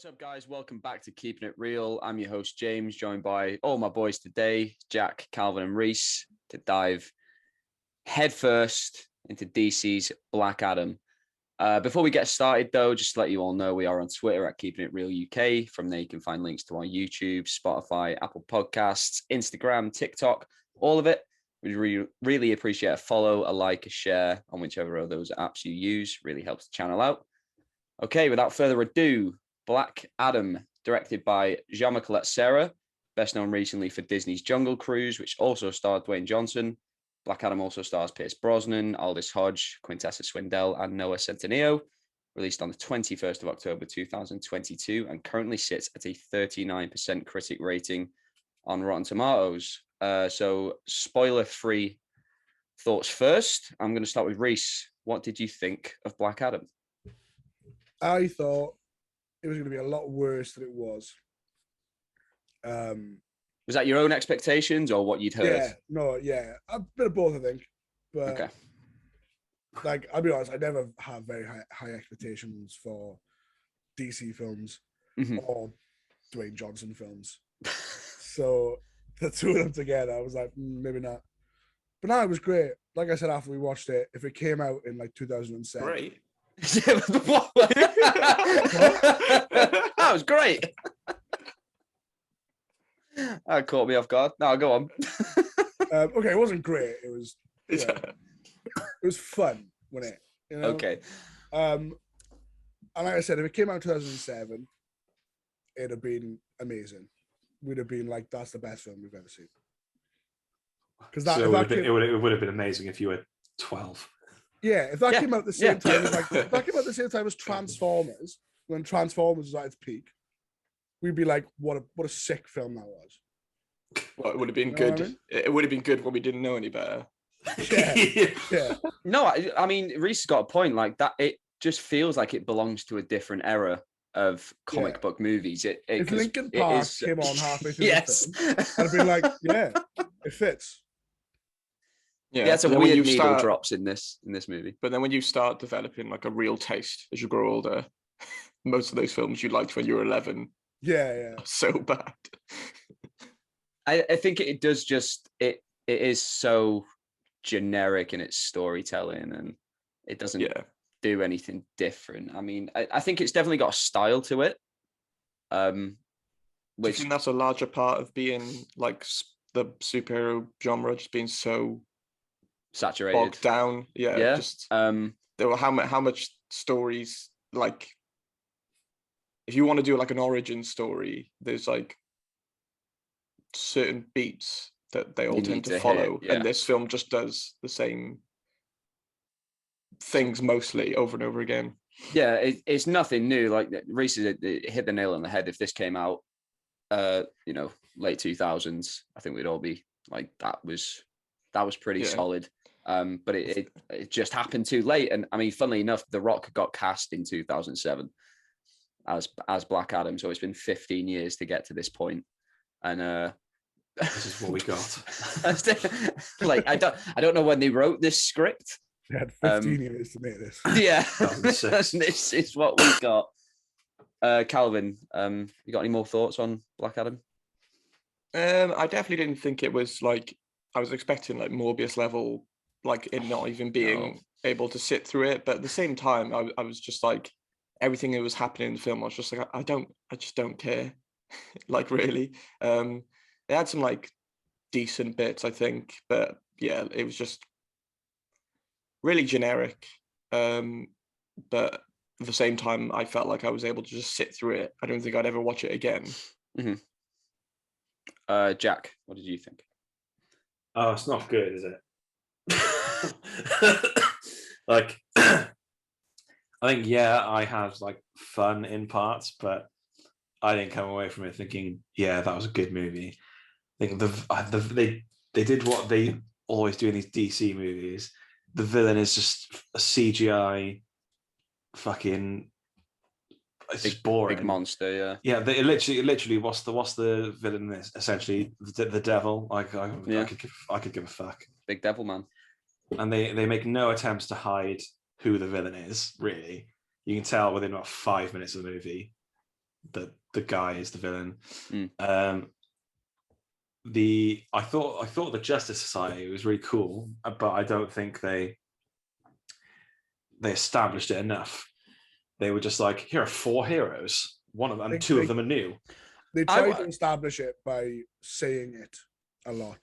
up, guys? Welcome back to Keeping It Real. I'm your host, James, joined by all my boys today, Jack, Calvin, and Reese, to dive headfirst into DC's Black Adam. Before we get started, though, just to let you all know, we are on Twitter at Keeping It Real UK. From there, you can find links to our YouTube, Spotify, Apple Podcasts, Instagram, TikTok, all of it. We'd really appreciate a follow, a like, a share on whichever of those apps you use. Really helps the channel out. Okay, without further ado, Black Adam, directed by Jean-Michel Serra, best known recently for Disney's Jungle Cruise, which also starred Dwayne Johnson. Black Adam also stars Pierce Brosnan, Aldous Hodge, Quintessa Swindell, and Noah Centineo. Released on the 21st of October 2022 and currently sits at a 39% critic rating on Rotten Tomatoes. So spoiler-free thoughts first. I'm going to start with Reese. What did you think of Black Adam? I thought it was going to be a lot worse than it was. Was that your own expectations or what you'd heard? Yeah. A bit of both, I think. But, okay. Like, I'll be honest, I never have very high expectations for DC films or Dwayne Johnson films. So the two of them together, I was like, maybe not. But no, it was great. Like I said, after we watched it, if it came out in like 2007. Great. That was great. That caught me off guard. No, go on. Okay, it wasn't great. It was, it was fun, wasn't it? You know? Okay. And like I said, if it came out in 2007, it'd have been amazing. We'd have been like, that's the best film we've ever seen. Because that, it would have been amazing if you were 12. Yeah, if that came out at the same time as if that came out at the same time as Transformers, when Transformers was at its peak, we'd be like, what a sick film that was. Well, it would have been good. I mean? It would have been good when we didn't know any better. Yeah. No, I mean, Reese has got a point. Like that, it just feels like it belongs to a different era of comic book movies. If Linkin Park came on halfway through yes, the film, I'd be like, yeah, it fits. Yeah, some weird needle drops in this movie. But then when you start developing like a real taste as you grow older, most of those films you liked when you were 11, are so bad. I think it does just it is so generic in its storytelling, and it doesn't do anything different. I mean, I think it's definitely got a style to it. Do you think that's a larger part of being like the superhero genre just being so saturated, bogged down? Just there were how much stories, like if you want to do like an origin story, there's like certain beats that they all tend to follow, and this film just does the same things mostly over and over again. It's nothing new. Like Reese hit the nail on the head. If this came out late 2000s, I think we'd all be like, that was pretty solid. But it just happened too late. And I mean, funnily enough, The Rock got cast in 2007 as Black Adam. So it's been 15 years to get to this point. And this is what we got. Like, I don't know when they wrote this script. They had 15 years to make this. Yeah, this is what we got. Calvin, you got any more thoughts on Black Adam? I definitely didn't think it was like, I was expecting like Morbius level, like it not even being able to sit through it. But at the same time, I was just like, everything that was happening in the film, I was just like, I just don't care. Like, really. They had some like decent bits, I think, but yeah, it was just really generic. But at the same time, I felt like I was able to just sit through it. I don't think I'd ever watch it again. Jack, what did you think? Oh, it's not good, is it? Like, I think, I had like fun in parts, but I didn't come away from it thinking, that was a good movie. I think they did what they always do in these DC movies. The villain is just a CGI fucking, it's just boring. Big monster, It literally what's the villain in this? Essentially the devil. I could give a fuck. Big devil man. And they make no attempts to hide who the villain is, really. You can tell within about 5 minutes of the movie. the guy is the villain. Mm. I thought the Justice Society was really cool, but I don't think they established it enough. They were just like, here are 4 heroes, two of them are new. They tried to establish it by saying it a lot.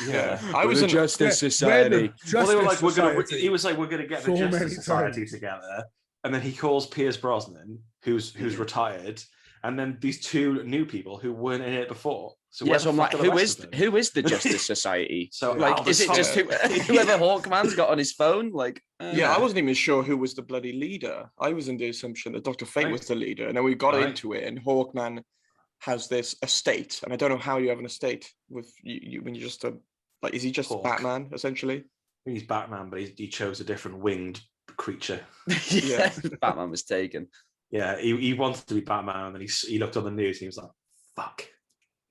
Yeah, I was the Justice Society. Well, they were like, Society. he was like, we're gonna get the So Justice many Society times. together, and then he calls Pierce Brosnan, who's retired, and then these 2 new people who weren't in it before. So So I'm like, who is the Justice Society? So like, is it just whoever Hawkman's got on his phone? Like, yeah, I wasn't even sure who was the bloody leader. I was in the assumption that Dr. Fate was the leader, and then we got into it, and Hawkman has this estate, and I don't know how you have an estate with you when you're just is he just Hawk. Batman essentially? He's Batman, but he chose a different winged creature. yeah, Batman was taken. Yeah, he wanted to be Batman, and he looked on the news, and he was like, "Fuck."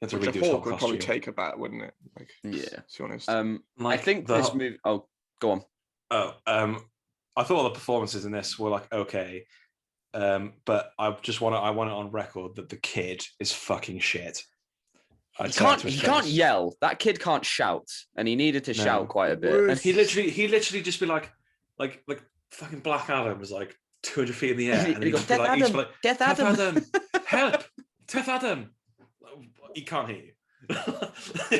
Which a Hawk would probably take a bat, wouldn't it? Like, yeah. to be honest. I think this movie. Oh, go on. I thought the performances in this were like okay, but I want it on record that the kid is fucking shit. He can't yell. That kid can't shout, and he needed to shout quite a bit. And he literally just be like fucking Black Adam was like 200 feet in the air, and he goes, Death Adam, help, Death Adam. He can't hear you.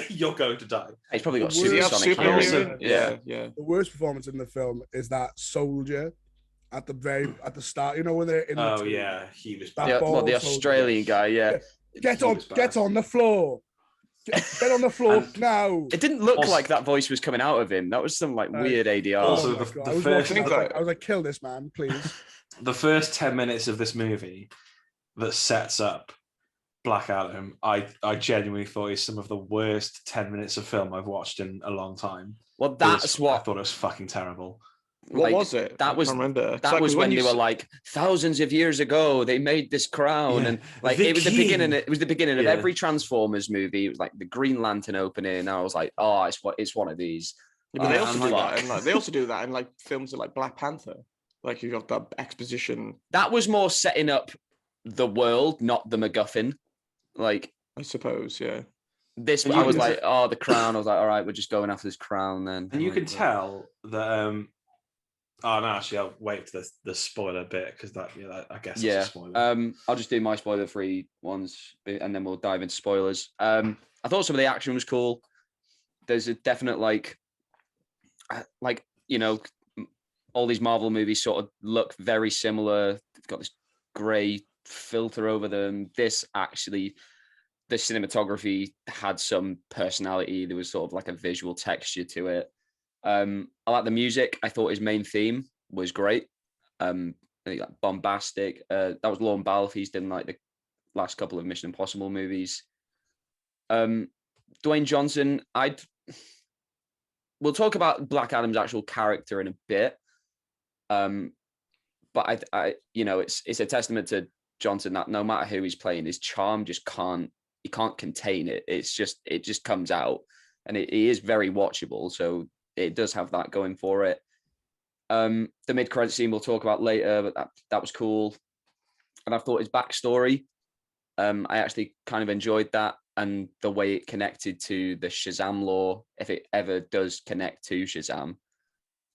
You're going to die. He's probably got supersonic hearing. Yeah. The worst performance in the film is that soldier at the start. You know when they're in. He was. The Australian guy. Yeah. Get on the floor. Get on the floor now. It didn't look like that voice was coming out of him. That was some weird ADR. Also, I was like, kill this man, please. The first 10 minutes of this movie that sets up Black Adam, I genuinely thought is some of the worst 10 minutes of film I've watched in a long time. Well, that's what I thought it was fucking terrible. What was it? That was when they were like thousands of years ago they made this crown, and like it was the beginning. It was the beginning of every Transformers movie. It was like the Green Lantern opening, and I was like, oh, it's one of these. Yeah, but they also do that, and they also do that in like films like Black Panther. Like you got that exposition. That was more setting up the world, not the MacGuffin. Like, I suppose, yeah. This, I was like, oh, the crown. I was like, all right, we're just going after this crown then. And you can tell that. Oh no, actually, I'll wait to the spoiler bit because that I guess that's a spoiler. I'll just do my spoiler-free ones, and then we'll dive into spoilers. I thought some of the action was cool. There's a definite all these Marvel movies sort of look very similar. They've got this grey filter over them. This actually, the cinematography had some personality. There was sort of like a visual texture to it. I like the music. I thought his main theme was great. I think like bombastic. That was Lorne Balfe. He's done like the last couple of Mission Impossible movies. Dwayne Johnson. We'll talk about Black Adam's actual character in a bit. But I it's a testament to Johnson that no matter who he's playing, his charm just can't contain it. It just comes out, and he is very watchable. So it does have that going for it. The mid-credit scene we'll talk about later, but that was cool. And I thought his backstory, I actually kind of enjoyed that, and the way it connected to the Shazam lore. If it ever does connect to Shazam,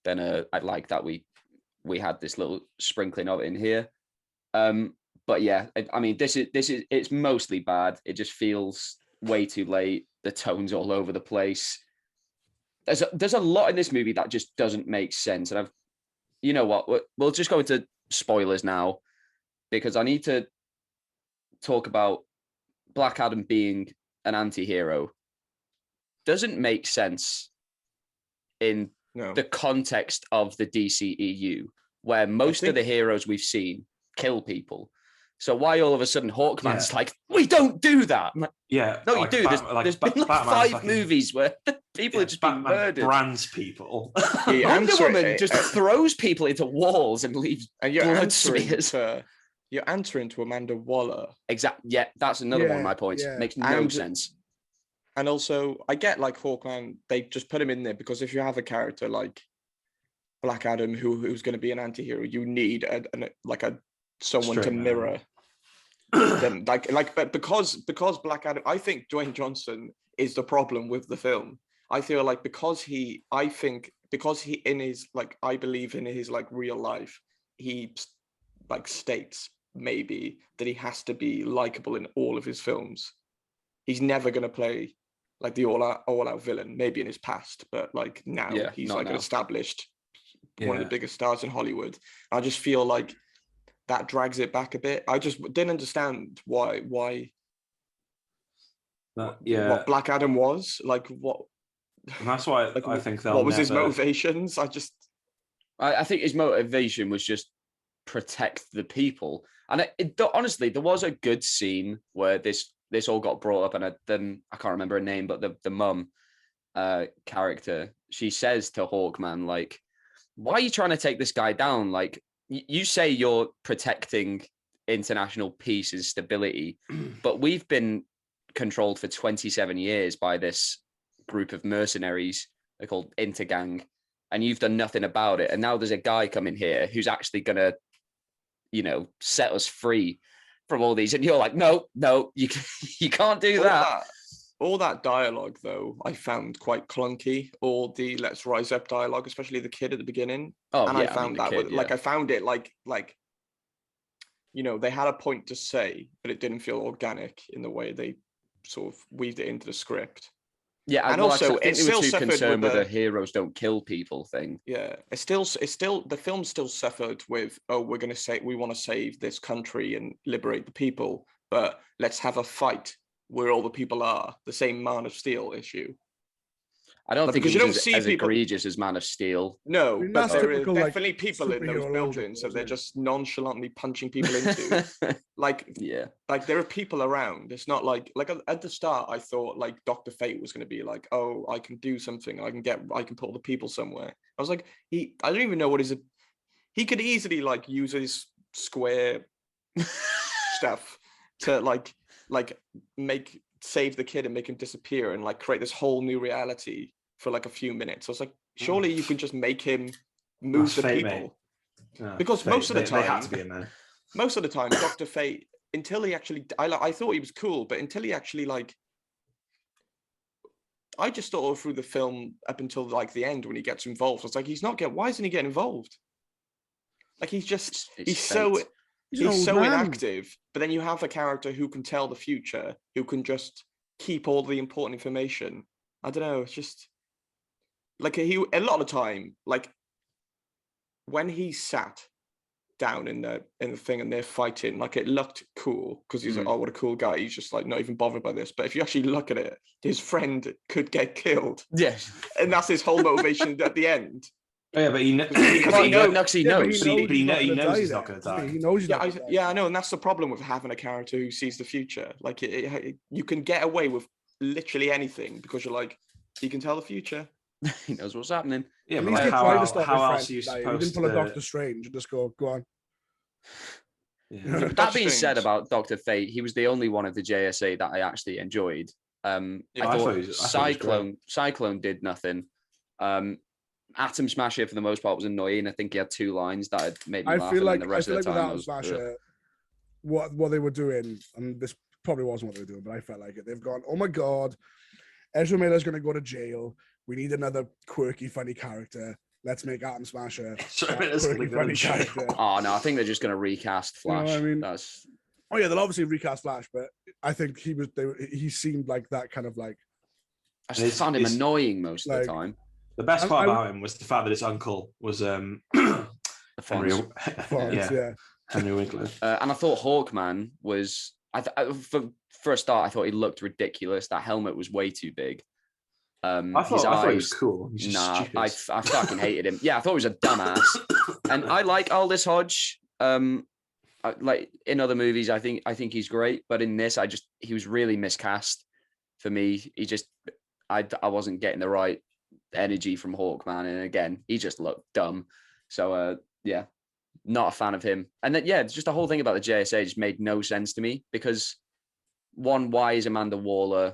then I'd like that we had this little sprinkling of it in here. But yeah, I mean, this is it's mostly bad. It just feels way too late. The tone's all over the place. There's a lot in this movie that just doesn't make sense. And you know what? We'll just go into spoilers now, because I need to talk about Black Adam being an anti-hero. Doesn't make sense in the context of the DCEU, where most of the heroes we've seen kill people. So why all of a sudden Hawkman's like, we don't do that? Like, yeah, no, you do. There's been like 5 movies where people have just been murdered. Brands people. Wonder Woman just throws people into walls and leaves blood smears. You're answering to Amanda Waller. Exactly. Yeah, that's another one of my points. Makes no sense. And also, I get like Hawkman, they just put him in there because if you have a character like Black Adam who's going to be an anti-hero, you need someone to mirror then but because Black Adam, I think Dwayne Johnson is the problem with the film. I feel like because he in his like, I believe in his like real life, he like states maybe that he has to be likable in all of his films. He's never going to play like the all out villain, maybe in his past, but like now he's like an established one of the biggest stars in Hollywood. I just feel like that drags it back a bit. I just didn't understand why what Black Adam was like. What, and that's why like, I think what was his motivations? I think his motivation was just protect the people. And honestly, there was a good scene where this all got brought up, and I can't remember her name, but the mum character, she says to Hawkman, like, why are you trying to take this guy down? Like, you say you're protecting international peace and stability, but we've been controlled for 27 years by this group of mercenaries. They're called Intergang, and you've done nothing about it. And now there's a guy coming here who's actually going to, set us free from all these. And you're like, no, you can't do that. All that dialogue, though, I found quite clunky. All the "Let's Rise Up" dialogue, especially the kid at the beginning. I found I found it like they had a point to say, but it didn't feel organic in the way they sort of weaved it into the script. Yeah, and also I think they were too concerned with the heroes don't kill people thing. Yeah, it's still the film still suffered with, we want to save this country and liberate the people, but let's have a fight where all the people are. The same Man of Steel issue. I don't think it was as egregious as Man of Steel. No, but there are definitely people in those buildings that they're just nonchalantly punching people into. Like there are people around. It's not like at the start, I thought like Dr. Fate was going to be like, oh, I can do something. I can put all the people somewhere. I was like, I don't even know he could easily like use his square stuff to like save the kid and make him disappear and like create this whole new reality for like a few minutes. I was like, surely you can just make him move the people. Because most of the time, they had to be in there. Most of the time, Dr. Fate, until he actually, I thought he was cool, but until he actually like, I just thought through the film up until like the end when he gets involved, I was like, why isn't he getting involved? Like he's so inactive. But then you have a character who can tell the future, who can just keep all the important information. I don't know. It's just like a lot of the time, like when he sat down in the thing and they're fighting, like it looked cool because he's like, oh, what a cool guy. He's just like not even bothered by this. But if you actually look at it, his friend could get killed. Yes, and that's his whole motivation at the end. Oh, yeah, but he knows. He knows he's not going to die. He knows. I know, and that's the problem with having a character who sees the future. Like, you can get away with literally anything because you're like, he can tell the future. He knows what's happening. Yeah, but like how else are you supposed to? He didn't pull a Doctor Strange and just go on. Yeah. That being said about Dr. Fate, he was the only one of the JSA that I actually enjoyed. I thought Cyclone did nothing. Atom Smasher for the most part was annoying. I think he had 2 lines that made me laugh. With Atom Smasher, what they were doing, and this probably wasn't what they were doing, but I felt like it. They've gone, oh my god, Ezra Miller's going to go to jail. We need another quirky, funny character. Let's make Atom Smasher quirky, funny character. Oh no, I think they're just going to recast Flash. You know what I mean? Oh yeah, they'll obviously recast Flash, but I think he seemed like that kind of like. I just found him annoying most of the time. The best part about him was the fact that his uncle was Henry Winkler. And I thought Hawkman was. For a start, I thought he looked ridiculous. That helmet was way too big. I thought he was cool. I fucking hated him. Yeah, I thought he was a dumbass. And I like Aldous Hodge. Like in other movies, I think he's great, but in this, he was really miscast for me. I wasn't getting the right energy from Hawkman, and again, he just looked dumb. So yeah, not a fan of him. And then just the whole thing about the JSA just made no sense to me because one, why is Amanda Waller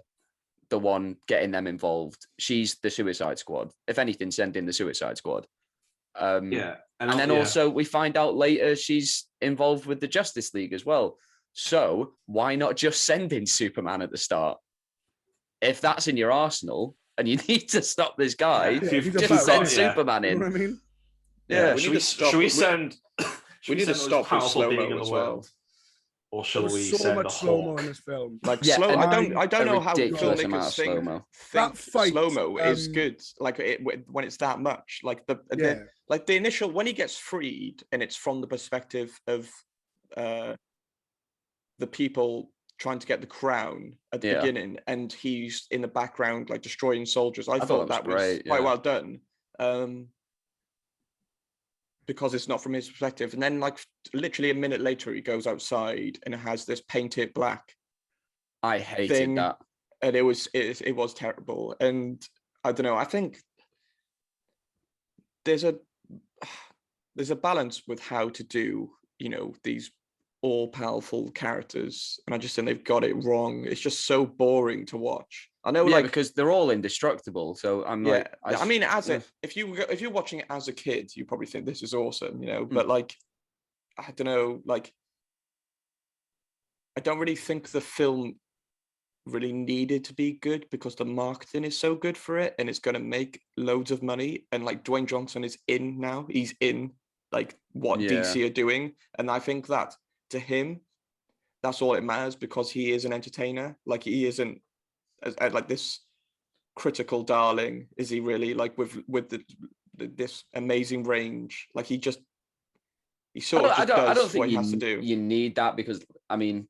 the one getting them involved? She's the Suicide Squad. If anything, send in the Suicide Squad. And then also we find out later she's involved with the Justice League as well. So why not just send in Superman at the start? If that's in your arsenal and you need to stop this guy, Yeah, if he's a just better send villain, Superman You in. know what I mean? Yeah, should we send? We need to stop with slow-mo as well. Or There shall was we so send much a slow-mo in hawk? this film. Like Yeah, slow. and I don't a know how ridiculous amount filmmakers of slow-mo. think That fight, slow-mo is um, good. Like when it's that much. Like the initial when he gets freed and it's from the perspective of the people trying to get the crown at the beginning, and he's in the background like destroying soldiers. I thought that was great, quite well done. Because it's not from his perspective. And then like literally a minute later, he goes outside and it has this paint it black. I hated that. And it was terrible. And I don't know, I think there's a balance with how to do, these all-powerful characters. And I just think they've got it wrong. It's just so boring to watch. I know, because they're all indestructible. So I'm if you're watching it as a kid, you probably think this is awesome, But like, I don't know, like, I don't really think the film really needed to be good because the marketing is so good for it, and it's going to make loads of money. And like Dwayne Johnson is in now; he's in like what DC are doing, and I think that to him, that's all it matters because he is an entertainer. Like he isn't like this critical darling, is he really? Like with this amazing range, like he sort of does what he has to do. You need that because I mean,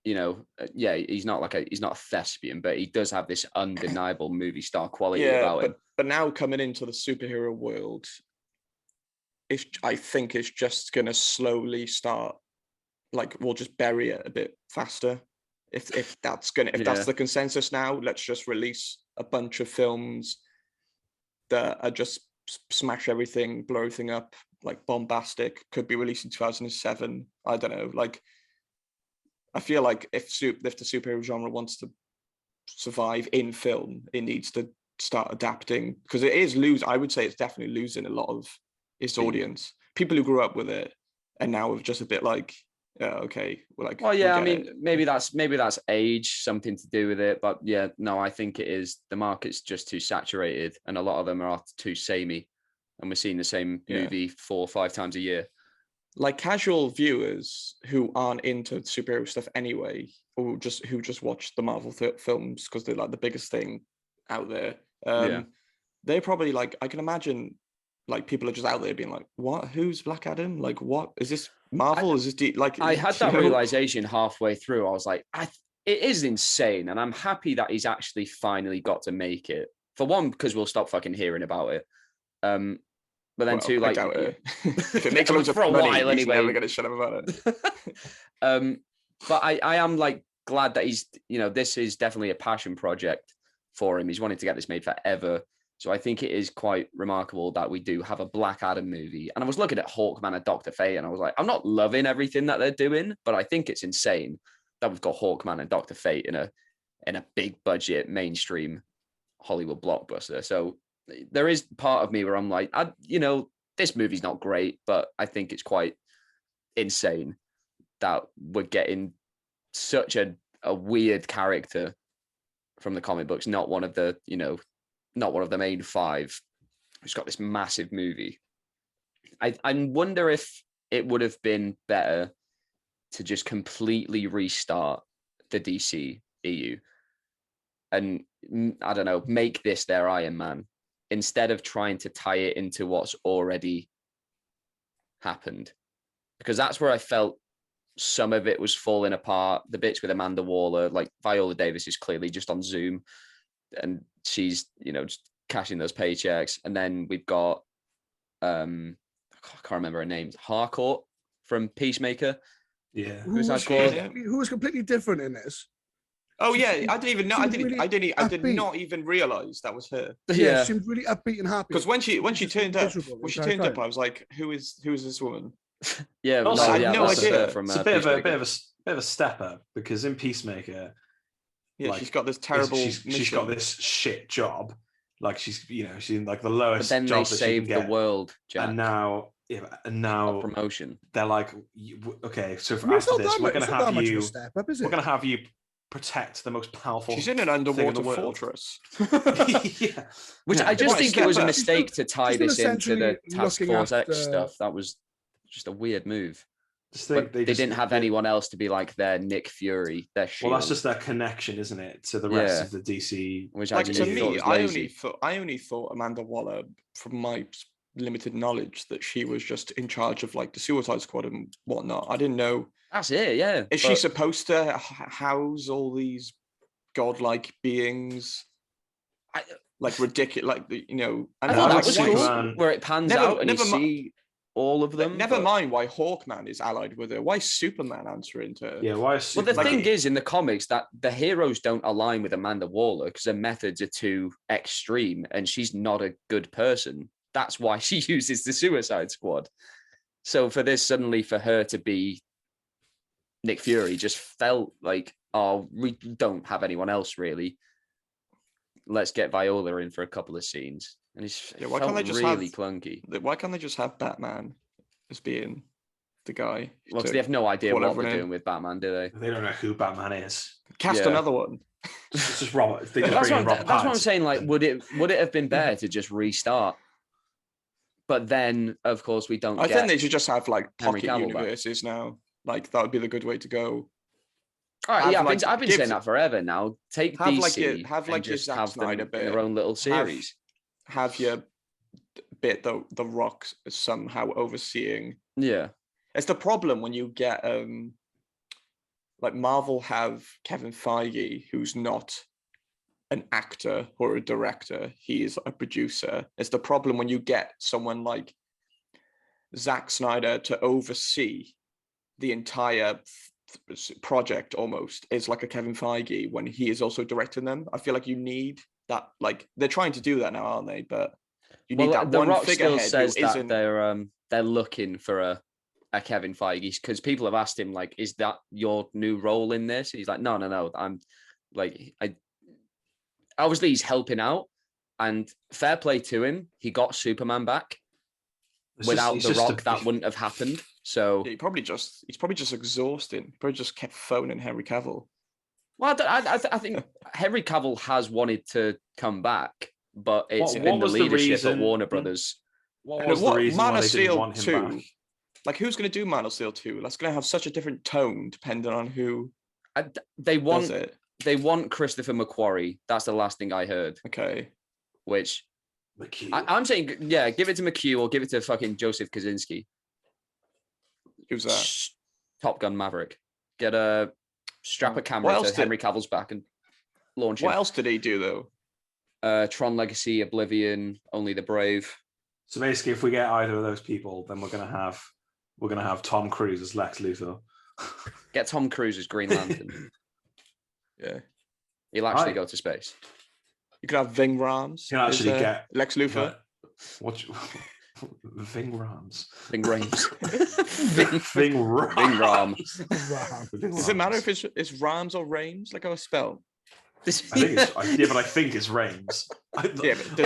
he's not a thespian, but he does have this undeniable movie star quality about him. But now coming into the superhero world, I think it's just gonna slowly start. Like we'll just bury it a bit faster. If that's the consensus now, let's just release a bunch of films that are just smash everything, blow everything up, like bombastic. Could be released in 2007. I don't know. Like, I feel like if the superhero genre wants to survive in film, it needs to start adapting because it is I would say it's definitely losing a lot of its audience. People who grew up with it and now are just a bit like, okay, we're like. Well, yeah, I mean, maybe that's age, something to do with it, but yeah, no, I think it is the market's just too saturated, and a lot of them are too samey, and we're seeing the same movie 4 or 5 times a year. Like casual viewers who aren't into superhero stuff anyway, or who just watch the Marvel films because they're like the biggest thing out there. They're probably like, I can imagine, like people are just out there being like, "What? Who's Black Adam? Like, what is this Marvel? Is this like?" I had that realization halfway through. I was like, it is insane, and I'm happy that he's actually finally got to make it. For one, because we'll stop fucking hearing about it. But then two, like, if it makes loads of money, he's never going to shut up about it. But I am like glad that he's, this is definitely a passion project for him. He's wanted to get this made forever. So I think it is quite remarkable that we do have a Black Adam movie. And I was looking at Hawkman and Dr. Fate, and I was like, I'm not loving everything that they're doing, but I think it's insane that we've got Hawkman and Dr. Fate in a big budget mainstream Hollywood blockbuster. So there is part of me where I'm like, this movie's not great, but I think it's quite insane that we're getting such a weird character from the comic books, not one of the main 5, who's got this massive movie. I wonder if it would have been better to just completely restart the DC EU and, I don't know, make this their Iron Man instead of trying to tie it into what's already happened. Because that's where I felt some of it was falling apart. The bits with Amanda Waller, like Viola Davis is clearly just on Zoom and she's, just cashing those paychecks. And then we've got, I can't remember her name, Harcourt from Peacemaker. Yeah. Who was completely different in this. Oh yeah, I didn't even know. I did not even realize that was her. Yeah, she seemed really upbeat and happy. Because when she turned up, I was like, who is this woman? Yeah, also, I had no idea. It's a bit of a step up because in Peacemaker, she's got this terrible. She's got this shit job. Like she's in like the lowest. But then job they saved the world, Jack. And now Yeah, and now promotion. they're like, okay, so I mean, after this, we're going to have you. Step up, is it? We're going to have you protect the most powerful. She's in an underwater fortress. Yeah. Which I just think it was a mistake to tie this into the Task Force X stuff. That was just a weird move. But they didn't have anyone else to be like their Nick Fury, their shield. Well, that's just their connection, isn't it, to the rest of the DC? Which like to me, I only thought Amanda Waller, from my limited knowledge, that she was just in charge of like the Suicide Squad and whatnot. I didn't know. That's it. Yeah. Is she supposed to house all these godlike beings? Like ridiculous, like you know. I thought that was cool, where it pans out and you see all of them. Never mind why Hawkman is allied with her. Why is Superman answering to her? Yeah, why is Superman? Well, the thing is, in the comics, that the heroes don't align with Amanda Waller because her methods are too extreme and she's not a good person. That's why she uses the Suicide Squad. So for this, suddenly for her to be Nick Fury just felt like, oh, we don't have anyone else really. Let's get Viola in for a couple of scenes. And it's why can't they just really clunky. Why can't they just have Batman as being the guy? Well, because they have no idea what they're doing with Batman, do they? They don't know who Batman is. Cast another one. It's just Robert. That's what I'm saying. Like, would it have been better to just restart? But then, of course, we don't. I think they should just have like pocket universes now. Like that would be the good way to go. All right, yeah, I've been saying that forever now. Take DC, have like your Zack Snyder bit, their own little series. Have your bit the Rock somehow overseeing. Yeah, it's the problem when you get like Marvel have Kevin Feige, who's not an actor or a director, he is a producer. It's the problem when you get someone like Zack Snyder to oversee the entire project almost is like a Kevin Feige when he is also directing them. I feel like you need that. Like they're trying to do that now, aren't they? But you need that the one Rock figurehead still says who that isn't... they're looking for a Kevin Feige because people have asked him like, is that your new role in this? He's like, no. I'm like, obviously he's helping out, and fair play to him. He got Superman back. Without The Rock, that wouldn't have happened. So he's probably just exhausted. He probably just kept phoning Henry Cavill. Well, I think Henry Cavill has wanted to come back, but it's been the leadership at Warner Brothers. What was the reason why they didn't want him back? Like, who's going to do Man of Steel 2? That's going to have such a different tone depending on who. They want Christopher McQuarrie. That's the last thing I heard. Okay. Which I'm saying, yeah, give it to McHugh or give it to fucking Joseph Kosinski. Who's that? Top Gun Maverick. Strap a camera to Henry Cavill's back and launch him. What else did he do though? Tron Legacy, Oblivion, Only the Brave. So basically, if we get either of those people, then we're gonna have Tom Cruise as Lex Luthor. Get Tom Cruise as Green Lantern. Yeah, he'll actually go to space. You could have Ving Rhames. You can actually get Lex Luthor. Ving Rhames. Ving Rhames. Ving Rhames. Does it matter if it's Rhames or Rames? Like how it's spelled? I think it's Rames. I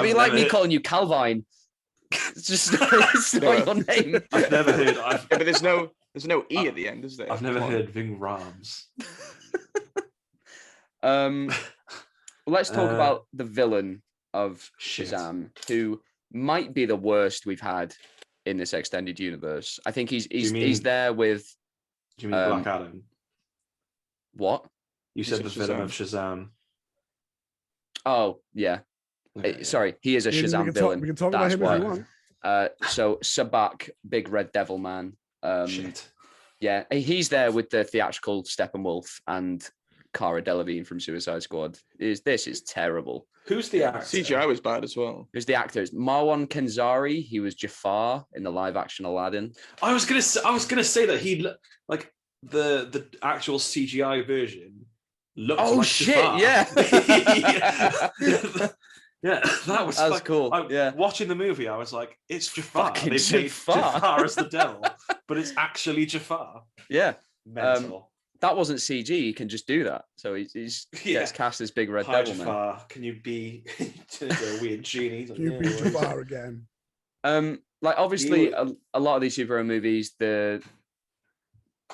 mean, like me calling you Calvine. It's just it's not your name. I've never heard. But there's no E at the end, is there? I've never heard Ving Rhames. Let's talk about the villain of Shazam, who might be the worst we've had in this extended universe. I think he's there with. Do you mean Black Adam? What? You said the villain of Shazam. Oh yeah. Sorry, he is a Shazam villain. We can talk about him if you want. So Sabak, Big Red Devil Man. Shit. Yeah, he's there with the theatrical Steppenwolf and Cara Delevingne from Suicide Squad. This is terrible. Who's the actor? CGI was bad as well. Who's the actor? It's Marwan Kenzari. He was Jafar in the live action Aladdin. I was gonna say that he like the actual CGI version looks like shit, Jafar. Yeah. Yeah, that was cool. Watching the movie, I was like, it's Jafar. Fucking They made Jafar as the devil, but it's actually Jafar. Yeah. Mental. That wasn't CG. He can just do that. So he gets cast as Big Red Devil Jafar. Man. Can you be a weird genie? Can you be Jafar again? like obviously a lot of these superhero movies, the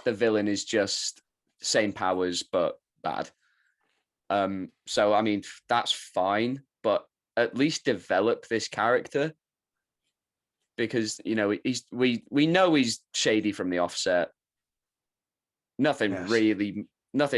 villain is just same powers but bad. So I mean that's fine, but at least develop this character, because you know we know he's shady from the offset. Nothing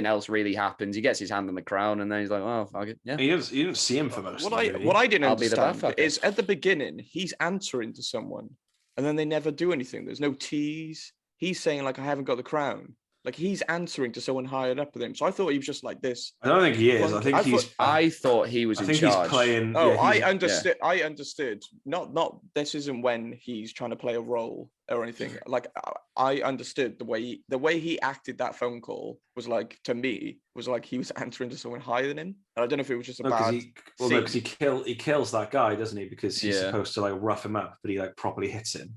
else really happens. He gets his hand on the crown, and then he's like, "Oh, fuck it, yeah." You didn't see him for most. What of the movie. I didn't I'll be the bad understand fucker. is at the beginning he's answering to someone, and then they never do anything. There's no tease. He's saying like, "I haven't got the crown." Like he's answering to someone higher up with him. So I thought he was just like this. I don't think he is. I think I thought he was I in think charge. he's playing. Oh, yeah, I understood. I understood. Not. This isn't when he's trying to play a role or anything. Like I understood the way he acted that phone call was like, to me, was like he was answering to someone higher than him. And I don't know if it was just a bad. Because he kills that guy, doesn't he? Because he's supposed to like rough him up, but he like properly hits him.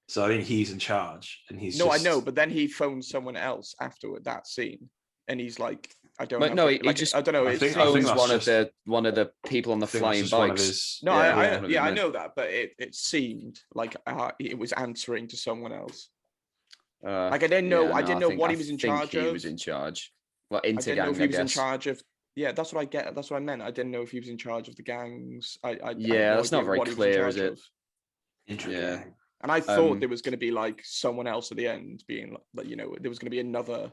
So I think he's in charge, and he's I know, but then he phones someone else after that scene, and he's like, I don't know. No, like, he just. I don't know. I think one of the people on the flying bikes. No, I know that, but it seemed like it was answering to someone else. Like I didn't know. I didn't know what he was in charge of. He was in charge. Well, I didn't know if he was in charge of. Yeah, that's what I get. That's what I meant. I didn't know if he was in charge of the gangs. That's not very clear, is it? Yeah. And I thought there was going to be like someone else at the end being like, you know, there was going to be another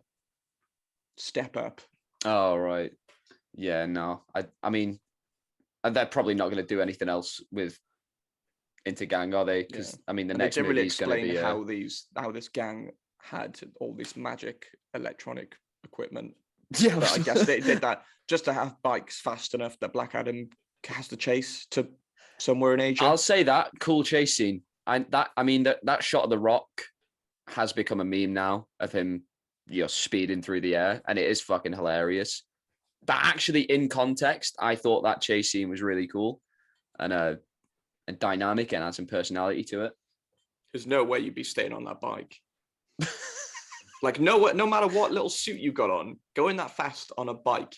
step up. Oh, right. Yeah, no. I mean, they're probably not going to do anything else with Into Gang, are they? Because I mean, the next movie is going to be how this gang had all this magic electronic equipment. Yeah, but I guess they did that just to have bikes fast enough that Black Adam has to chase to somewhere in Asia. I'll say that cool chase scene. That shot of The Rock has become a meme now of him, speeding through the air, and it is fucking hilarious. But actually, in context, I thought that chase scene was really cool and dynamic and had some personality to it. There's no way you'd be staying on that bike. Like no matter what little suit you got on, going that fast on a bike,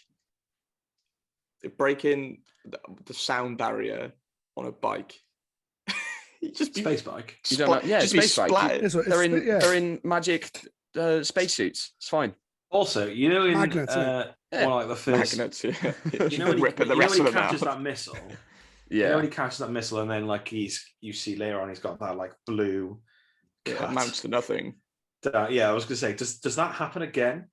breaking the sound barrier on a bike. Space bike. Space bike. They're in magic spacesuits. It's fine. Also, you know, in magnets, like the first magnets, you know when he catches that missile. Yeah, you know when he catches that missile, and then like you see later on, he's got that like blue. It amounts to nothing. I was gonna say, does that happen again?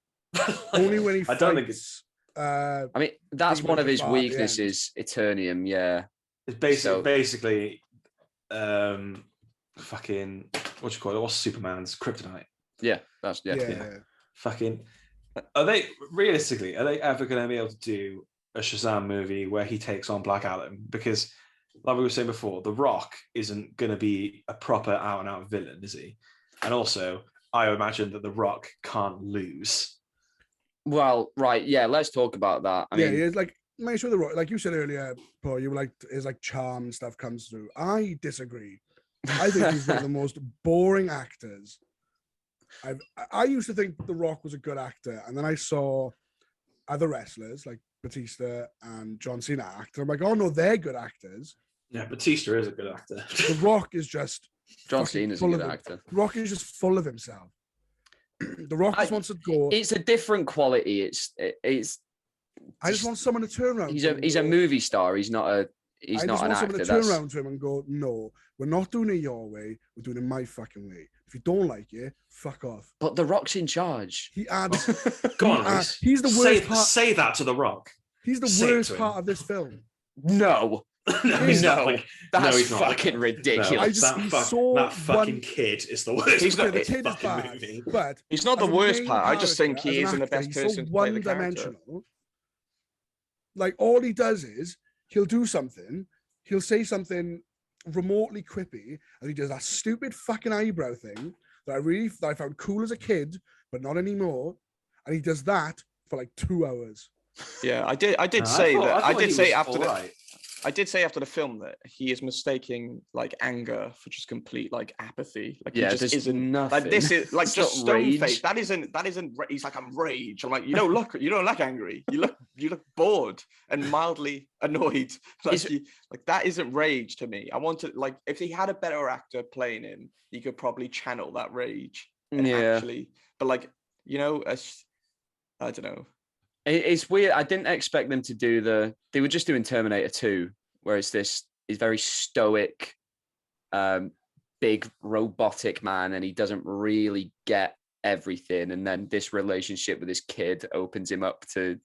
Only when he fights, I don't think it's. I mean, that's one of his weaknesses. Eternium, yeah. It's basically fucking what do you call it? What's Superman's kryptonite? Yeah, Fucking. Are they ever going to be able to do a Shazam movie where he takes on Black Adam? Because, like we were saying before, The Rock isn't going to be a proper out and out villain, is he? And also, I imagine that The Rock can't lose. Well, right, yeah. Let's talk about that. I mean, it's like. Make sure The Rock, like you said earlier, Paul, you were like, his like charm and stuff comes through. I disagree. I think he's one of the most boring actors. I used to think The Rock was a good actor, and then I saw other wrestlers like Batista and John Cena act. I'm like, oh no, they're good actors. Yeah, Batista is a good actor. The Rock is just John Cena's a good actor. The Rock is just full of himself. The Rock just wants to go. It's a different quality. It's. I just want someone to turn around. He's a movie star. He's not an actor. I just want someone to turn around to him and go, no, we're not doing it your way. We're doing it my fucking way. If you don't like it, fuck off. But The Rock's in charge. He adds. Go on, he's the worst part. Say that to The Rock. He's the worst part of this film. No. He's not. That's fucking ridiculous. That fucking kid is the worst. He's part the of kid is bad, movie. but he's not the worst part. I just think he isn't the best person to play the character. Like all he does is he'll do something, he'll say something remotely quippy, and he does that stupid fucking eyebrow thing that I found cool as a kid, but not anymore. And he does that for like 2 hours. Yeah, I did say that. I did say after that. I did say after the film that he is mistaking like anger for just complete like apathy. Like he just isn't nothing. like this is like It's just not stone rage. faced. That isn't. He's like, I'm rage. I'm like, you don't look angry. You look bored and mildly annoyed. Like that isn't rage to me. I want to like if he had a better actor playing him, he could probably channel that rage. And actually, but like I don't know. It's weird. I didn't expect them to do they were just doing Terminator 2, where it's very stoic, big robotic man, and he doesn't really get everything. And then this relationship with his kid opens him up to,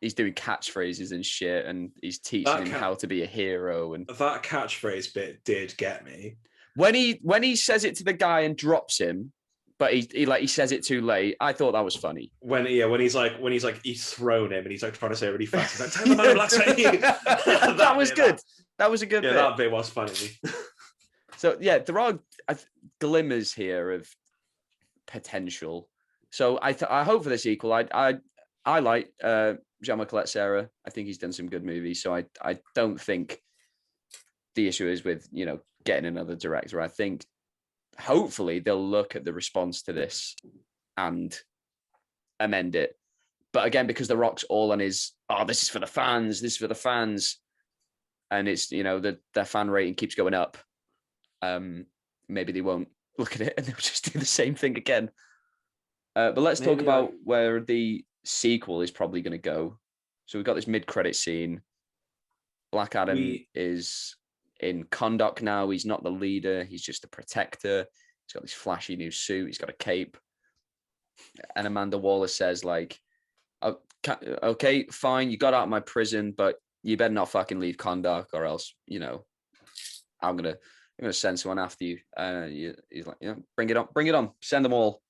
he's doing catchphrases and shit, and he's teaching him how to be a hero. And that catchphrase bit did get me. When he says it to the guy and drops him, but he says it too late. I thought that was funny. When he's thrown him and he's like trying to say it really fast. He's like, "Tell the man I'm black." That was good. That was a good bit. That bit was funny. So yeah, there are glimmers here of potential. So I hope for the sequel. I like Jean-Michel Serra. I think he's done some good movies. So I don't think the issue is with getting another director. I think hopefully they'll look at the response to this and amend it. But again, because The Rock's all on his, this is for the fans, and it's, their fan rating keeps going up. Maybe they won't look at it and they'll just do the same thing again. But let's talk about where the sequel is probably going to go. So we've got this mid-credit scene. Black Adam is in Kahndaq now. He's not the leader. He's just a protector. He's got this flashy new suit. He's got a cape. And Amanda Waller says, like, okay, fine, you got out of my prison, but you better not fucking leave Kahndaq, or else, I'm gonna send someone after you. He's like, bring it on, send them all.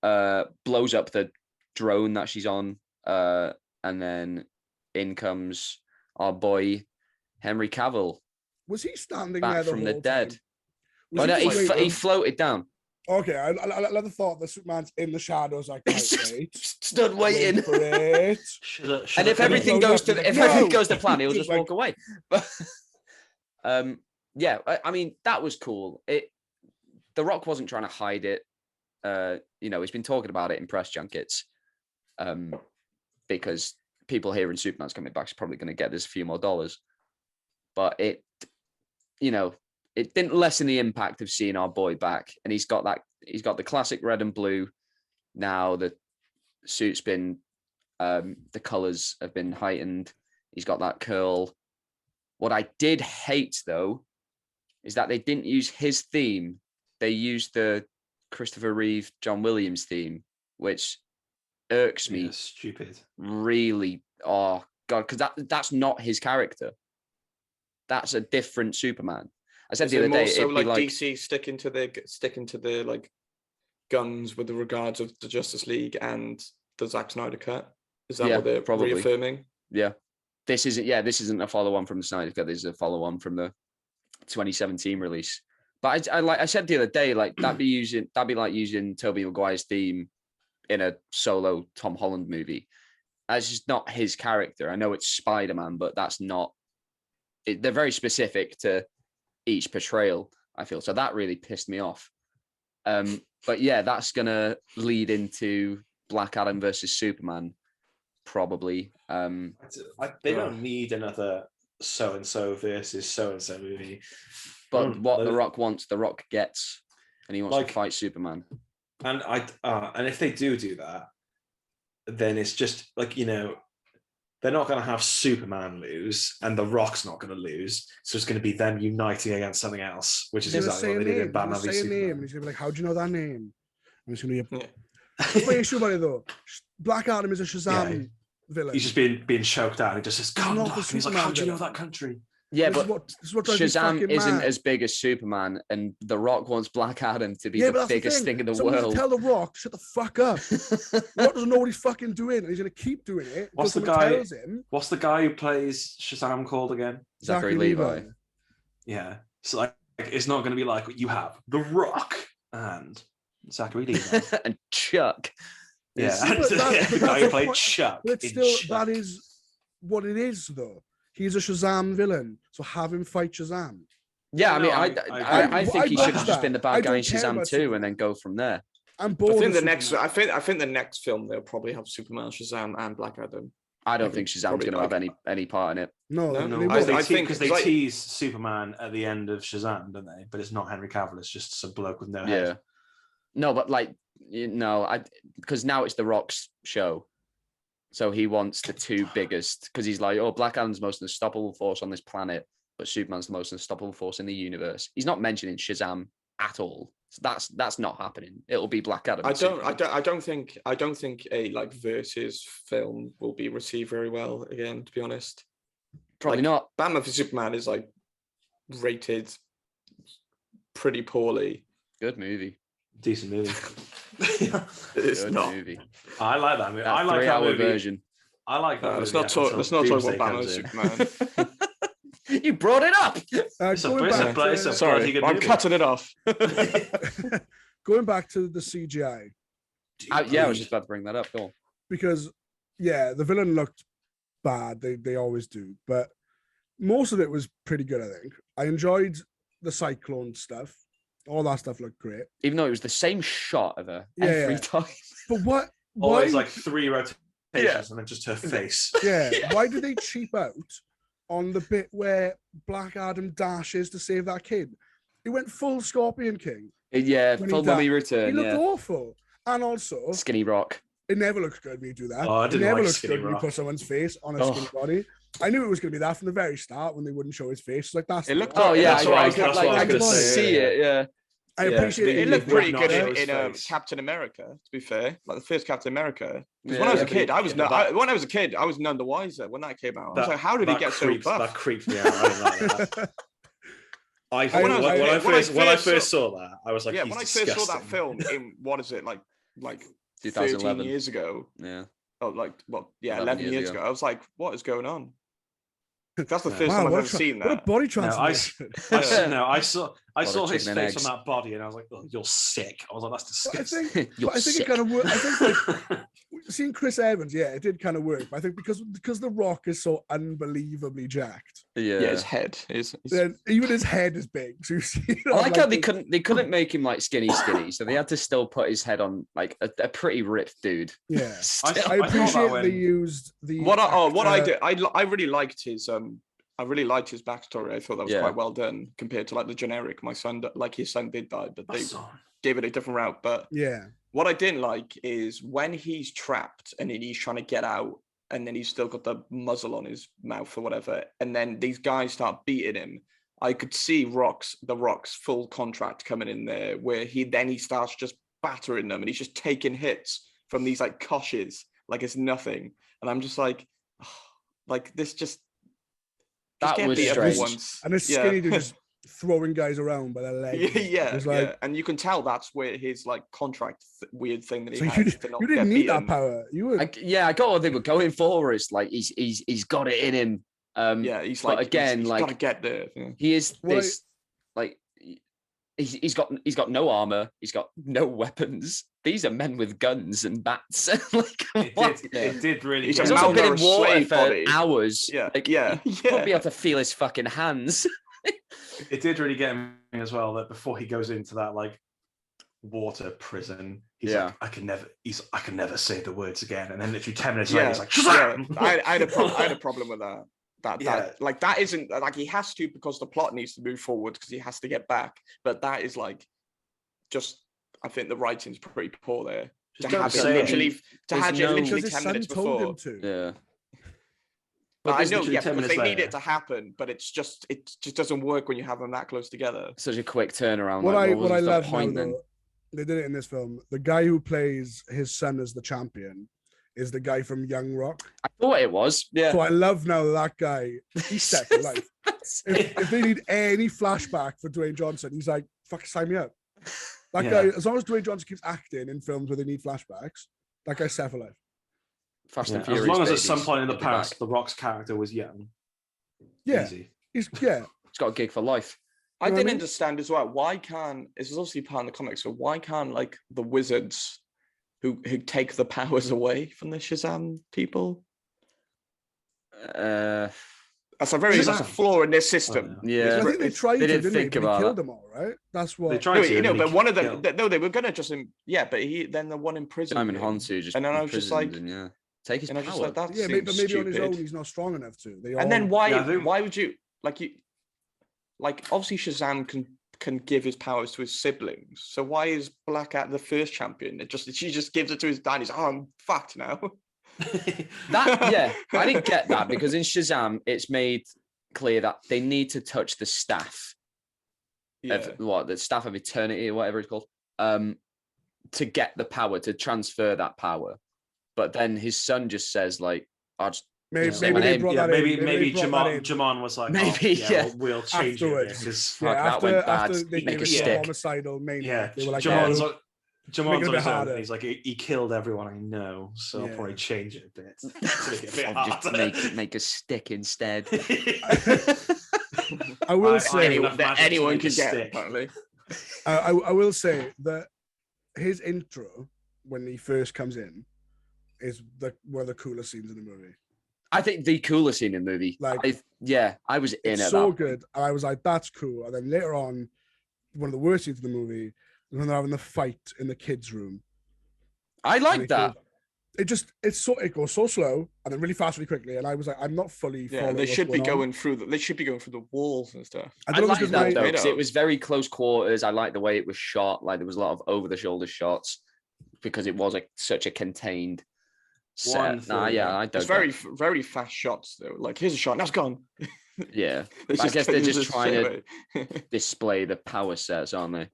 Blows up the drone that she's on, and then in comes our boy Henry Cavill. Was he standing back there from the dead? Time? No, he floated down. Okay, I never thought the Superman's in the shadows, like stood waiting for it. And if everything goes to plan, he'll just walk away. But I mean, that was cool. The Rock wasn't trying to hide it. He's been talking about it in press junkets, because people hearing Superman's coming back is probably going to get this a few more dollars. But it didn't lessen the impact of seeing our boy back. And he's got the classic red and blue. Now the suit's been, the colors have been heightened. He's got that curl. What I did hate, though, is that they didn't use his theme. They used the Christopher Reeve, John Williams theme, which irks me. Stupid. Really. Oh, God, because that's not his character. That's a different Superman. I said the other day, so it'd be like DC sticking to the like guns with the regards of the Justice League and the Zack Snyder cut. Is that what they're probably reaffirming? Yeah, this isn't a follow-on from the Snyder cut. This is a follow-on from the 2017 release. But I said the other day, like that'd be like using Tobey Maguire's theme in a solo Tom Holland movie. That's just not his character. I know it's Spider-Man, but that's not. They're very specific to each portrayal, I feel. So that really pissed me off. But yeah, that's going to lead into Black Adam versus Superman, probably. They don't need another so-and-so versus so-and-so movie. But what The Rock wants, The Rock gets. And he wants to fight Superman. And and if they do that, then it's just like, they're not going to have Superman lose and The Rock's not going to lose. So it's going to be them uniting against something else, which is exactly what they did in Batman v Superman. And he's going to be like, how do you know that name? And it's going to be What's my issue about it, though? Black Adam is a Shazam villain. He's just being choked out. He just says, Kahndaq. And he's like, how do you know that country? Yeah, but Shazam isn't as big as Superman, and The Rock wants Black Adam to be the biggest thing in the world. Tell The Rock, shut the fuck up. The Rock doesn't know what he's fucking doing, and he's going to keep doing it. What's the guy who plays Shazam called again? Zachary Levi. Yeah. So like, it's not going to be like, you have The Rock and Zachary Levi. And Chuck. Yeah. The guy who played Chuck. But still, that is what it is, though. He's a Shazam villain, so have him fight Shazam. Yeah, I mean, I think he I should have just been the I bad guy in don't care Shazam about 2 Superman. and then go from there. I'm I bored. think of the next. Superman. I think the next film they'll probably have Superman, Shazam, and Black Adam. I don't think Shazam's probably going to have like- any part in it. No, No, they no, won't. I think- because they 'cause I- tease Superman at the end of Shazam, don't they? But it's not Henry Cavill; it's just some bloke with no head. Yeah. No, but like, because now it's The Rock's show. So he wants the two biggest, because he's like, oh, Black Adam's the most unstoppable force on this planet, but Superman's the most unstoppable force in the universe. He's not mentioning Shazam at all. So that's not happening. It'll be Black Adam. I and Superman. don't think a like versus film will be received very well again. To be honest, Probably like, not. Batman v Superman is like rated pretty poorly. Good movie. Decent movie. It's Good not. movie. I like that movie. That I like that 3-hour movie. version. I like that. Let's movie not talk. until Let's not talk about Doomsday Batman v comes in. Superman. You brought it up. It's a- Going it's a- back it's a- to- bloody Sorry, good I'm movie. cutting it off. going back to the CGI, Yeah, I was just about to bring that up. Go on. because the villain looked bad. They always do, but most of it was pretty good. I think I enjoyed the Cyclone stuff. All that stuff looked great. Even though it was the same shot of her Yeah, every yeah. time. But what? Always Why? like 3 rotations and then just her face. Yeah. Why did they cheap out on the bit where Black Adam dashes to save that kid? He went full Scorpion King. Yeah, When he full died, mummy He return. looked Yeah, awful. And also, Skinny Rock. it never looks good when you do that. Oh, I It didn't never like looks Skinny good when you Rock. put someone's face on a Oh. skinny body. I knew it was going to be that from the very start when they wouldn't show his face. Like that's. It looked- Oh yeah, That's what I was- could, that's what I was I could gonna say, see yeah. it. Yeah, I yeah. appreciate It it. looked would pretty not good show his in face. Captain America. To be fair, like the first Captain America. Because Yeah, when I was a but kid, I was yeah, no, but when I was a kid, I was none the wiser when that came out. I was like, how did he that get creeps, so buff? That creeped me out. I didn't like that. I When I was- when I first saw that, I was like, Yeah, he's when I first saw that disgusting. film in what is it like 13 2011. years ago? Yeah. Oh, like well, yeah, 11 11 years ago. I was like, what is going on? That's the Yeah. first Wow, time I've what ever seen what a that. body No, I transformation. saw Lot of his chicken and face eggs. on that body, and I was like, oh, you're sick. I was like, that's But I disgusting. think, You're but I think sick. it kind of worked. I think like seeing Chris Evans, yeah, it did kind of work. But I think because The Rock is so unbelievably jacked, Yeah. Yeah, his head is. then even his head is big. So you see, it I on, like how the- they couldn't make him like skinny, so they had to still put his head on like a pretty ripped dude. Yeah, Still. I thought that appreciate when- they used the What I actor- did, I really liked his I really liked his backstory. I thought that was Yeah. quite well done compared to like the generic. My son, like his son did die, but they gave it a different route. But Yeah, what I didn't like is when he's trapped and then he's trying to get out, and then he's still got the muzzle on his mouth or whatever, and then these guys start beating him. I could see the Rock's full contract coming in there, where he starts just battering them, and he's just taking hits from these like koshes like it's nothing, and I'm just like, like this just. That get was beat up strange. once. and it's skinny dude just throwing guys around by their legs. yeah, It's like, yeah, and you can tell that's where his like contract weird thing that he so has to not you get didn't need beaten. that power. You were I got what they were going for. It's like he's got it in him. Yeah, he's but like again, he's like got to get there. Yeah. he is Well, this like he's got no armor. He's got no weapons. These are men with guns and bats. Like what? It did really. He's get He's a me. also been in malnourished water slave for body. hours. Yeah, Like, yeah, you won't be able to feel his fucking hands. It did really get me as well that before he goes into that like water prison, he's Yeah. like, I can never say the words again. And then literally 10 minutes Yeah, later, he's like, yeah. Shazam! I had a problem with that. Yeah. That isn't like he has to because the plot needs to move forward because he has to get back. But that is like just I think the writing's pretty poor there. Just To don't have it say it. literally to There's have no- it because literally his 10 son minutes told before. him to. Yeah. But I there's know, literally yeah, 10 because minutes they need later. it to happen, but it just doesn't work when you have them that close together. Such a quick turnaround. What like, I was what I the love now point then? though, they did it in this film. The guy who plays his son as the champion is the guy from Young Rock. I thought it was. Yeah. So I love now that guy. He's set for life. If they need any flashback for Dwayne Johnson, he's like, fuck, sign me up. That Yeah. guy, as long as Dwayne Johnson keeps acting in films where they need flashbacks, that guy's set for life. Fast Yeah, and Furious. as long as at babies, some point in the he'll be back. past, The Rock's character was young. Yeah, Easy. he's He's got a gig for life. I You know what I didn't mean? understand as well. Why can't it's obviously part in the comics, so why can't like the wizards who take the powers away from the Shazam people? That's a flaw in this system. Yeah. I think they tried They to, didn't didn't they? think But he about killed that. them all, right? That's what They tried No, to. you know, and then but he one of them, killed- no, they were gonna just, but then the one in prison. Simon Honsu just and then I was just like, imprisoned and, take his and I was just power. like, that yeah, seems but maybe on his own stupid. he's not strong enough to. And then why Yeah, I think- why would you like obviously Shazam can give his powers to his siblings. So why is Black Adam the first champion? She just gives it to his dad. He's like, oh, I'm fucked now. I didn't get that because in Shazam it's made clear that they need to touch the staff of the staff of eternity or whatever it's called, to get the power, to transfer that power. But then his son just says like, I'll just maybe say my they name. brought Yeah, that in. maybe they brought that in. Jamon was like, Maybe, we'll change it. Afterwards. Because Fuck, that went bad. After they Make gave a it stick. homicidal maniac, yeah, they were like, Jamon's oh, on Make it a on bit his own. harder. And he's like, he killed everyone I know, so I'll Yeah. probably change it a bit. To make it a bit I'll just harder. make a stick instead. I will I- say, enough magic to anyone make a can get. stick. Apparently. I will say that his intro when he first comes in is one of the coolest scenes in the movie. I think the coolest scene in the movie. Like, I was in It's at so that. good. And I was like, that's cool. And then later on, one of the worst scenes in the movie is when they're having the fight in the kids' room. I And like that. It goes so slow and then really fast, really quickly. And I was like, I'm not fully. Yeah, following they what's should be on. going through. They should be going through the walls and stuff. I I don't know if like it's that because though, made because up. it was very close quarters. I like the way it was shot. Like there was a lot of over-the-shoulder shots because it was like such a contained One set. Nah, thing, yeah, I It's don't. very very fast shots though. Like here's a shot, now it's gone. Yeah, They I guess they're use just it trying straight to away. display the power sets, aren't they?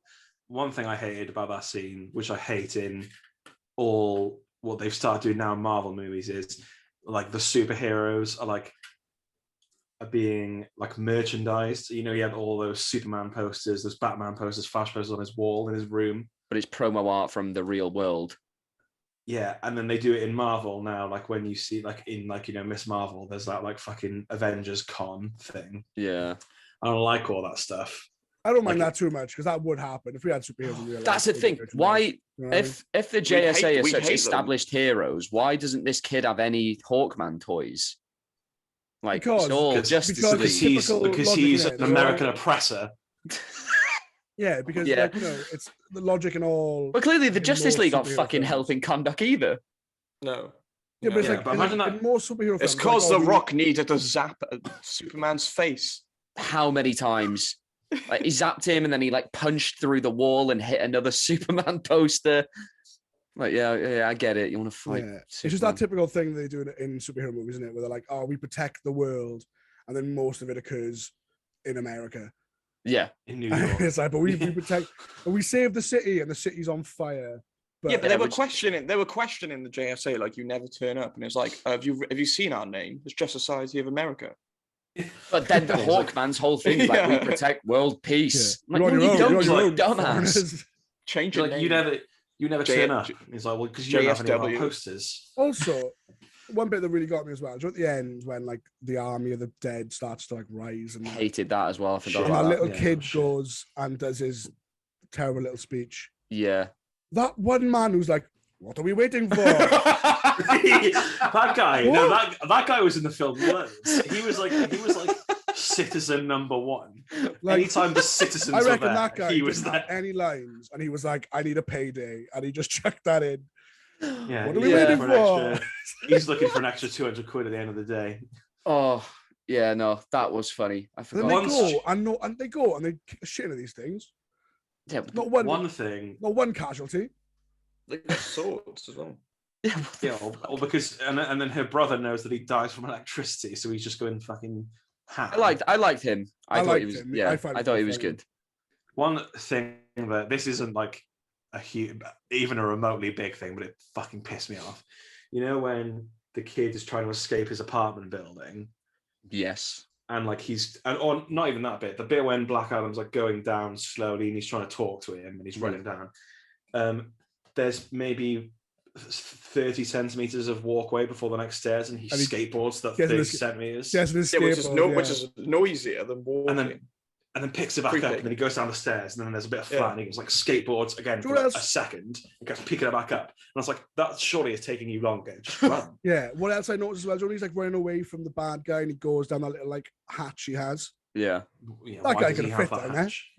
One thing I hated about that scene, which I hate in all what they've started doing now in Marvel movies, is like the superheroes are being like merchandised. You know, he had all those Superman posters, those Batman posters, Flash posters on his wall in his room. But it's promo art from the real world. Yeah, and then they do it in Marvel now. Like when you see like in Miss Marvel, there's that like fucking Avengers Con thing. Yeah, I don't like all that stuff. I don't mind Like- that too much because that would happen if we had superheroes in real life. that's the they'd thing. be Why, merchandise, you know what I mean? if the hate- JSA are we'd such hate them. established heroes, why doesn't this kid have any Hawkman toys? Like Because- it's all Because- Justice because League. typical because logic he's there, an they're American all- oppressor. Yeah, because Yeah. like, it's the logic and all. But clearly, the in Justice more League aren't superhero fucking films. helping conduct either. No. Yeah, but it's Yeah, like, but in, imagine in that- more superhero films. It's like, because oh, The we- Rock needed to zap Superman's face. How many times? Like he zapped him and then he like punched through the wall and hit another Superman poster. Like, yeah, I get it. You want to fight? Yeah. It's Superman. just that typical thing they do in superhero movies, isn't it? Where they're like, "Oh, we protect the world," and then most of it occurs in America. Yeah, In New York. It's like, but we protect, and we save the city, and the city's on fire. Yeah, but they were which- questioning. They were questioning the JSA, like you never turn up, and it's like, have you seen our name? It's just Society of America. but then the It's like- Hawkman's whole thing is like we Yeah. protect world peace. Yeah. Like, You're on no, your you own, don't, you're on you your own, dumbass. foreigners. Change your Like name. you never J- turn up. It's like, well, because you don't have any of our JSW. posters. Also, one bit that really got me as well, at the end when like the army of the dead starts to like rise and, like, Hated that as well. I forgot Shit. and that about that. little Yeah, kid shit. goes and does his terrible little speech. Yeah, That one man who's like, "What are we waiting for?" That guy, no, What? that guy was in the film loads. He was like citizen number one. Like, Anytime the citizens I were reckon there, that guy he was didn't have there. any lines, and he was like, "I need a payday," and he just chucked that in. Yeah, What are he's we Yeah. waiting looking for? an extra- he's looking for an extra 200 quid at the end of the day. Oh, yeah, no, that was funny. I Then forgot. they Once- go and they go and they kick the shit out of these things. Yeah, Not one, One thing, not one casualty. They got swords as well. yeah, yeah, or because and then her brother knows that he dies from electricity, so he's just going fucking ham. I liked him. I thought liked he was. him. Yeah, I I, found him thought he was funny. good. One thing that this isn't like a huge, even a remotely big thing, but it fucking pissed me off. You know when the kid is trying to escape his apartment building, Yes. and like or not even that bit, the bit when Black Adam's like going down slowly and he's trying to talk to him and he's running down. There's maybe 30 centimeters of walkway before the next stairs, and he And he skateboards that gets 30 this- centimeters. Yes, an Yeah, escape. which is noisier than walking. And then and then picks it back Free up, kick. and then he goes down the stairs, and then there's a bit of Yeah. flat, and he goes like skateboards again for Do you know like a that's- second, and keeps picking it back up. And I was like, that surely is taking you longer. Just run. Yeah. What else I noticed as well? Johnny's like running away from the bad guy, and he goes down that little like hatch he has. Yeah. Yeah, That why guy does could he have have fit that down there. hatch?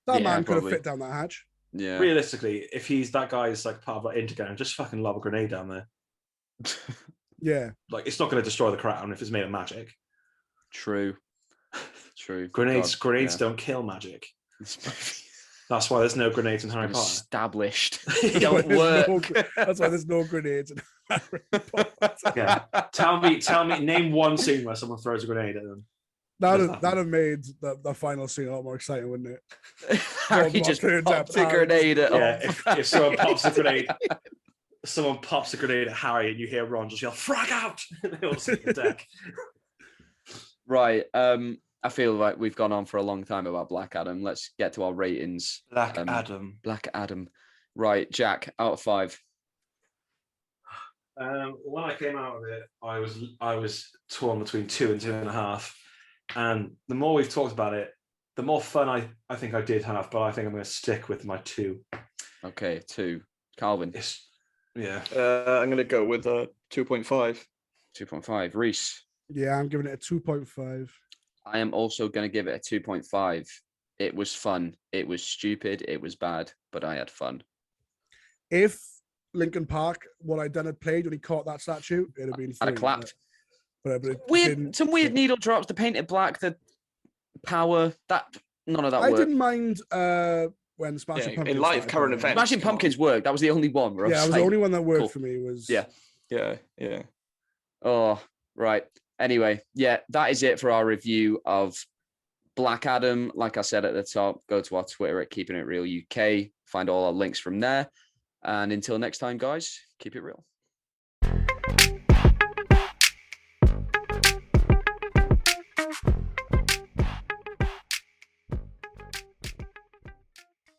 That Yeah, man could have probably. fit down that hatch. Yeah. Realistically, if he's that guy's like part of like Intergang, just fucking lob a grenade down there. Yeah. Like, it's not going to destroy the crown if it's made of magic. True. True. Grenades God, yeah. don't kill magic. It's That's why there's no grenades in Harry been Potter. established. That's why Don't there's work. that's why there's no grenades in Harry Potter. Yeah. Tell me, name one scene where someone throws a grenade at them. That'd have made the final scene a lot more exciting, wouldn't it? Harry Voldemort just turns up, popped a Harry grenade at Yeah, if someone pops a grenade, at Harry, and you hear Ron just yell "frag out," and they all sit the deck. Right. I feel like we've gone on for a long time about Black Adam. Let's get to our ratings. Black Adam. Black Adam. Right, Jack, out of 5. When I came out of it, I was torn between 2 and 2.5. And the more we've talked about it, the more fun I think I did have. But I think I'm going to stick with my 2. Okay, 2. Calvin, Yeah. I'm going to go with 2.5. 2.5. Reese, Yeah, I'm giving it a 2.5. I am also going to give it a 2.5. It was fun. It was stupid. It was bad, but I had fun. If Lincoln Park, what I'd done, had played when he caught that statue, it'd have been I'd have 3, clapped. But it Weird, didn't. some weird needle drops. The painted black, the power. That none of that I worked. didn't mind when Smashing Yeah, Pumpkins. in light of started current playing. events. Smashing Pumpkins worked. That was the only one. Where I Yeah, it was the like, only one that worked cool. for me. Was Yeah. Yeah. Oh, right. Anyway, yeah, that is it for our review of Black Adam. Like I said at the top, go to our Twitter at Keeping It Real UK. Find all our links from there. And until next time, guys, keep it real.